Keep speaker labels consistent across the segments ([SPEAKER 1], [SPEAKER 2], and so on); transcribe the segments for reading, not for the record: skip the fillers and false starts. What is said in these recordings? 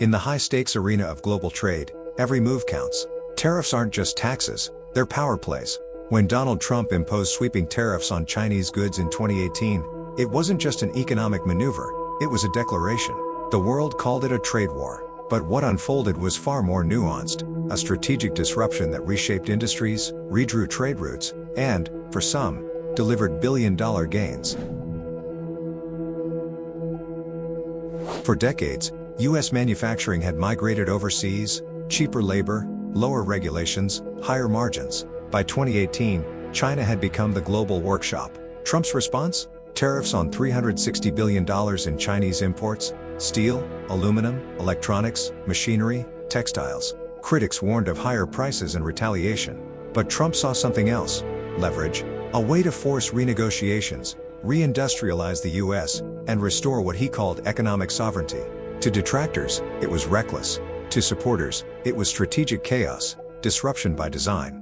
[SPEAKER 1] In the high-stakes arena of global trade, every move counts. Tariffs aren't just taxes, they're power plays. When Donald Trump imposed sweeping tariffs on Chinese goods in 2018, it wasn't just an economic maneuver, it was a declaration. The world called it a trade war. But what unfolded was far more nuanced, a strategic disruption that reshaped industries, redrew trade routes, and, for some, delivered billion-dollar gains. For decades, U.S. manufacturing had migrated overseas, cheaper labor, lower regulations, higher margins. By 2018, China had become the global workshop. Trump's response? Tariffs on $360 billion in Chinese imports, steel, aluminum, electronics, machinery, textiles. Critics warned of higher prices and retaliation. But Trump saw something else: leverage, a way to force renegotiations, reindustrialize the U.S., and restore what he called economic sovereignty. To detractors, it was reckless. To supporters, it was strategic chaos, disruption by design.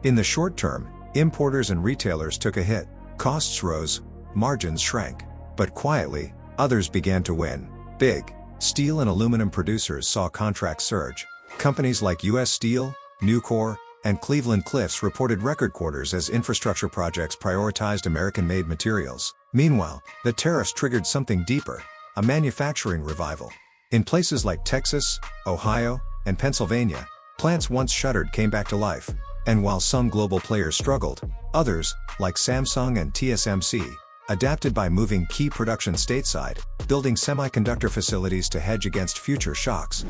[SPEAKER 1] In the short term, importers and retailers took a hit. Costs rose, margins shrank. But quietly, others began to win. Big steel and aluminum producers saw contracts surge. Companies like U.S. Steel, Nucor, and Cleveland-Cliffs reported record quarters as infrastructure projects prioritized American-made materials. Meanwhile, the tariffs triggered something deeper: a manufacturing revival. In places like Texas, Ohio, and Pennsylvania, plants once shuttered came back to life. And while some global players struggled, others, like Samsung and TSMC, adapted by moving key production stateside, building semiconductor facilities to hedge against future shocks.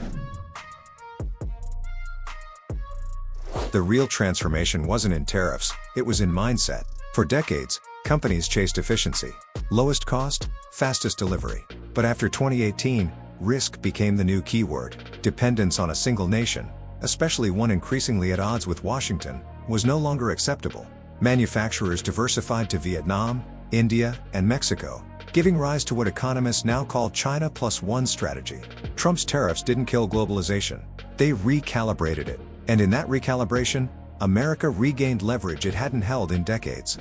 [SPEAKER 1] The real transformation wasn't in tariffs, it was in mindset. For decades, companies chased efficiency. Lowest cost, fastest delivery. But after 2018, risk became the new keyword. Dependence on a single nation, especially one increasingly at odds with Washington, was no longer acceptable. Manufacturers diversified to Vietnam, India, and Mexico, giving rise to what economists now call China plus one strategy. Trump's tariffs didn't kill globalization, they recalibrated it. And in that recalibration, America regained leverage it hadn't held in decades.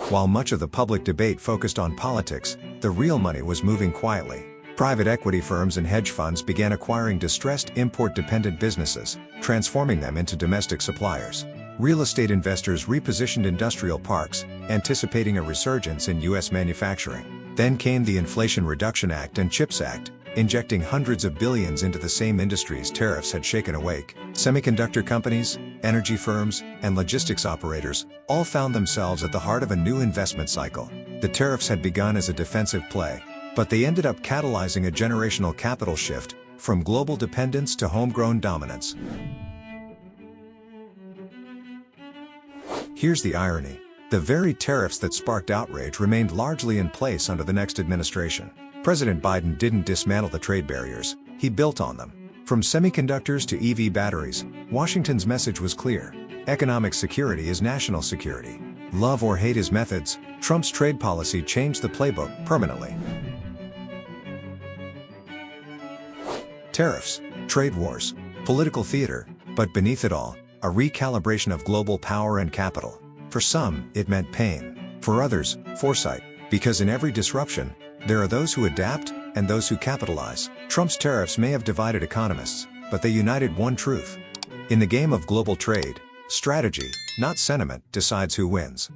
[SPEAKER 1] While much of the public debate focused on politics, the real money was moving quietly. Private equity firms and hedge funds began acquiring distressed import-dependent businesses, transforming them into domestic suppliers. Real estate investors repositioned industrial parks, anticipating a resurgence in U.S. manufacturing. Then came the Inflation Reduction Act and CHIPS Act, injecting hundreds of billions into the same industries tariffs had shaken awake. Semiconductor companies, energy firms, and logistics operators all found themselves at the heart of a new investment cycle. The tariffs had begun as a defensive play, but they ended up catalyzing a generational capital shift, from global dependence to homegrown dominance. Here's the irony: the very tariffs that sparked outrage remained largely in place under the next administration. President Biden didn't dismantle the trade barriers, he built on them. From semiconductors to EV batteries, Washington's message was clear: economic security is national security. Love or hate his methods, Trump's trade policy changed the playbook permanently. Tariffs, trade wars, political theater, but beneath it all, a recalibration of global power and capital. For some, it meant pain. For others, foresight. Because in every disruption, there are those who adapt and those who capitalize. Trump's tariffs may have divided economists, but they united one truth: in the game of global trade, strategy, not sentiment, decides who wins.